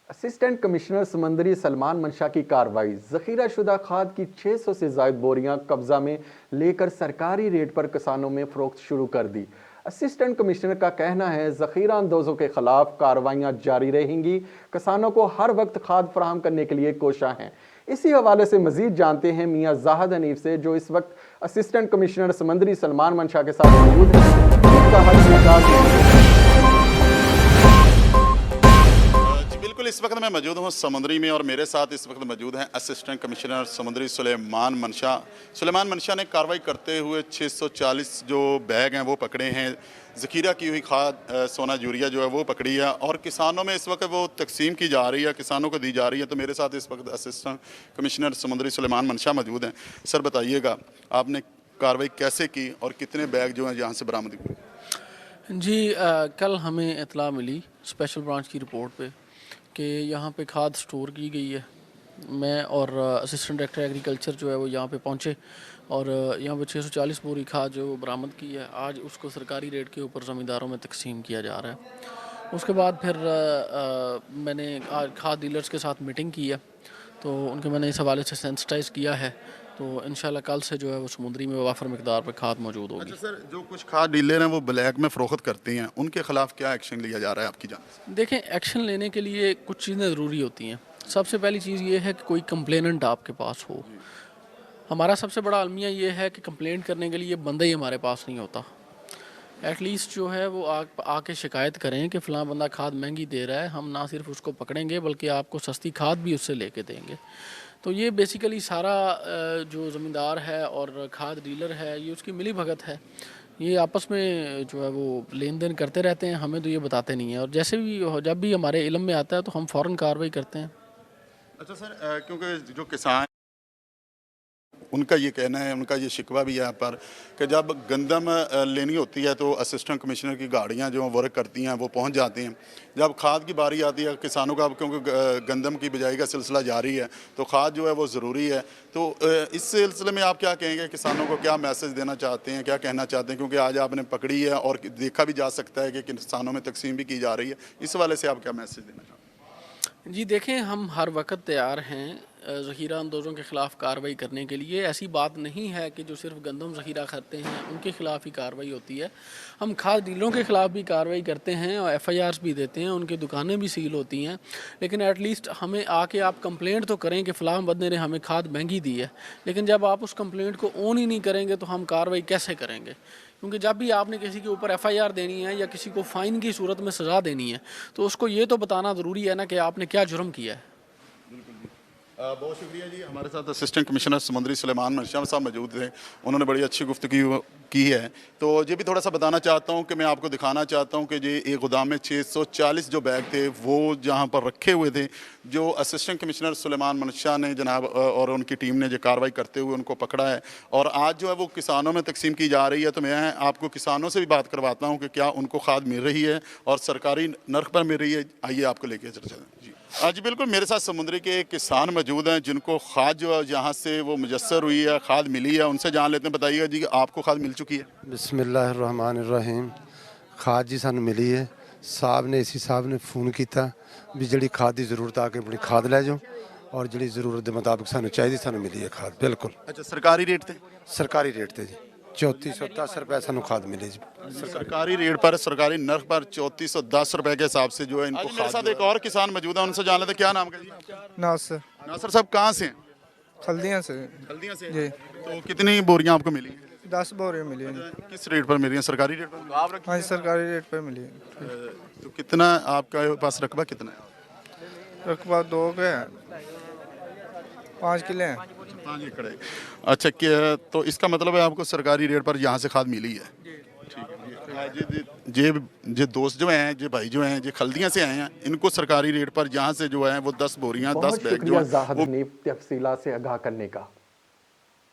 Assistant commissioner समंदरी सलमान मंशा की कार्रवाई। जखीरा शुदा खाद की 600 से ज्यादा बोरियां कब्जा में लेकर सरकारी रेट पर किसानों में फरोख्त शुरू कर दी। असिस्टेंट कमिश्नर का कहना है जखीरा अंदोजों के खिलाफ कार्रवाइयां जारी रहेंगी। किसानों को हर वक्त खाद फराहम करने के लिए कोशा हैं। इसी हवाले से मजीद जानते हैं मियां जाहिद हनीफ से, जो इस वक्त असिस्टेंट कमिश्नर समंदरी सलमान मंशा के साथ मौजूद है। बिल्कुल, इस वक्त मैं मौजूद हूँ समुंदरी में और मेरे साथ इस वक्त मौजूद हैं असिस्टेंट कमिश्नर समुंदरी सुलेमान मंशा। सुलेमान मंशा ने कार्रवाई करते हुए 640 जो बैग हैं वो पकड़े हैं। ज़ख़ीरा की हुई खाद सोना यूरिया जो है वो पकड़ी है और किसानों में इस वक्त वो तकसीम की जा रही है, किसानों को दी जा रही है। तो मेरे साथ इस वक्त असिस्टेंट कमिश्नर समुंदरी सुलेमान मंशा मौजूद हैं। सर बताइएगा, आपने कार्रवाई कैसे की और कितने बैग जो हैं यहाँ से बरामद हुए? जी, कल हमें इतला मिली स्पेशल ब्रांच की रिपोर्ट पे कि यहाँ पे खाद स्टोर की गई है। मैं और असिस्टेंट डायरेक्टर एग्रीकल्चर जो है वो यहाँ पे पहुँचे और यहाँ पे 640 बोरी खाद जो बरामद की है, आज उसको सरकारी रेट के ऊपर ज़मींदारों में तकसीम किया जा रहा है। उसके बाद फिर मैंने आज खाद डीलर्स के साथ मीटिंग की है, तो उनके मैंने इस हवाले से सेंसिटाइज़ किया है। तो इंशाल्लाह कल से जो है वो समुद्री में वाफर मिकदार पर खाद मौजूद होगी। अच्छा सर, जो कुछ खाद डीलर हैं वो ब्लैक में फ़रोख्त करते हैं, उनके खिलाफ क्या एक्शन लिया जा रहा है आपकी जानिब से? देखें, एक्शन लेने के लिए कुछ चीज़ें ज़रूरी होती हैं। सबसे पहली चीज़ ये है कि कोई कंप्लेनेंट आपके पास हो। हमारा सबसे बड़ा अलमिया ये है कि कंप्लेंट करने के लिए बंदा ही हमारे पास नहीं होता। एटलीस्ट जो है वो आके शिकायत करें कि फ़लाँ बंदा खाद महंगी दे रहा है, हम ना सिर्फ उसको पकड़ेंगे बल्कि आपको सस्ती खाद भी उससे लेके देंगे। तो ये बेसिकली सारा जो ज़मींदार है और खाद डीलर है, ये उसकी मिली भगत है। ये आपस में जो है वो लेन देन करते रहते हैं, हमें तो ये बताते नहीं हैं और जैसे भी जब भी हमारे इल्म में आता है तो हम फ़ौरन कार्रवाई करते हैं। अच्छा सर, क्योंकि जो किसान उनका ये कहना है, उनका ये शिकवा भी है यहाँ पर कि जब गंदम लेनी होती है तो असिस्टेंट कमिश्नर की गाड़ियाँ जो वर्क करती हैं वो पहुँच जाती हैं। जब खाद की बारी आती है किसानों का, क्योंकि गंदम की बिजाई का सिलसिला जारी है तो खाद जो है वो ज़रूरी है। तो इस सिलसिले में आप क्या कहेंगे, किसानों को क्या मैसेज देना चाहते हैं, क्या कहना चाहते हैं? क्योंकि आज आपने पकड़ी है और देखा भी जा सकता है कि किसानों में तकसीम भी की जा रही है, इस वाले से आप क्या मैसेज देना चाहते हैं? जी देखें, हम हर वक्त तैयार हैं ज़ख़ीरा अंदोज़ों के ख़िलाफ़ कार्रवाई करने के लिए। ऐसी बात नहीं है कि जो सिर्फ गंदम ज़ख़ीरा करते हैं उनके ख़िलाफ़ ही कार्रवाई होती है। हम खाद डीलरों के ख़िलाफ़ भी कार्रवाई करते हैं और FIRs भी देते हैं, उनकी दुकानें भी सील होती हैं। लेकिन एटलीस्ट हमें आके आप कंप्लेंट तो करें कि फ़लाँ बंदे ने हमें खाद महंगी दी है। लेकिन जब आप उस कंप्लेंट को ऑन ही नहीं करेंगे तो हम कार्रवाई कैसे करेंगे? क्योंकि जब भी आपने किसी के ऊपर FIR देनी है या किसी को फ़ाइन की सूरत में सज़ा देनी है तो उसको ये तो बताना ज़रूरी है ना कि आपने क्या जुर्म किया है। बहुत शुक्रिया जी। हमारे साथ असिस्टेंट कमिश्नर समुंदरी सुलेमान मंशा साहब मौजूद थे, उन्होंने बड़ी अच्छी गुफ्तगू की है। तो ये भी थोड़ा सा बताना चाहता हूँ कि मैं आपको दिखाना चाहता हूँ कि ये एक गोदाम में 640 जो बैग थे वो जहाँ पर रखे हुए थे, जो असिस्टेंट कमिश्नर सुलेमान मंशा ने जनाब और उनकी टीम ने जो कार्रवाई करते हुए उनको पकड़ा है और आज जो है वो किसानों में तकसीम की जा रही है। तो मैं आपको किसानों से भी बात करवाता हूँ कि क्या उनको खाद मिल रही है और सरकारी नर्ख पर मिल रही है। आइए आपको लेके चर्चा जी। जी बिल्कुल, मेरे साथ समुंदरी के एक किसान मौजूद हैं जिनको खाद जो है जहाँ से वो मुयस्सर हुई है, खाद मिली है, उनसे जान लेते हैं। बताइएगा जी, आपको खाद मिल चुकी है? बिस्मिल्लाहिर्रहमानिर्रहीम। खाद जी सानू मिली है। साहब ने इसी साहब ने फ़ोन किया भी जी खाद की जरूरत आके अपनी खाद लै जाओ और जी जरूरत के मुताबिक सानू चाहिए, सानू मिली है खाद बिल्कुल। अच्छा, सरकारी रेट थे? सरकारी रेट थे जी, 3410 रुपये सानू खाद मिली जी। सरकारी रेट पर, सरकारी नर्ख पर 3410 रुपए के हिसाब से जो है इनको। मेरे साथ एक और किसान मौजूद है, उनसे जान लेते। क्या नाम का जी? नासिर। नासिर साहब कहाँ से हैं? हल्दियाँ से। हल्दियाँ से जी। तो कितनी बोरियां आपको मिली हैं? 10 बोरियाँ मिली हैं। किस रेट पर मिली हैं? सरकारी रेट पर? हाँ जी, सरकारी रेट पर मिली है। तो कितना आपका पास रकबा कितना है? रकबा 2 के 5 किले हैं। 5 एकड़ है। अच्छा, क्या तो इसका मतलब है आपको सरकारी रेट पर यहाँ से खाद मिली है? जे दोस्त जो हैं, जे भाई जो हैं, जे खल्दियाँ से आए हैं, इनको सरकारी रेट पर यहाँ से जो है वो 10 बोरियाँ 10 बैग जो है बहुत शुक्रिया जाहिद हनीफ तफसीलात से आगाह करने का।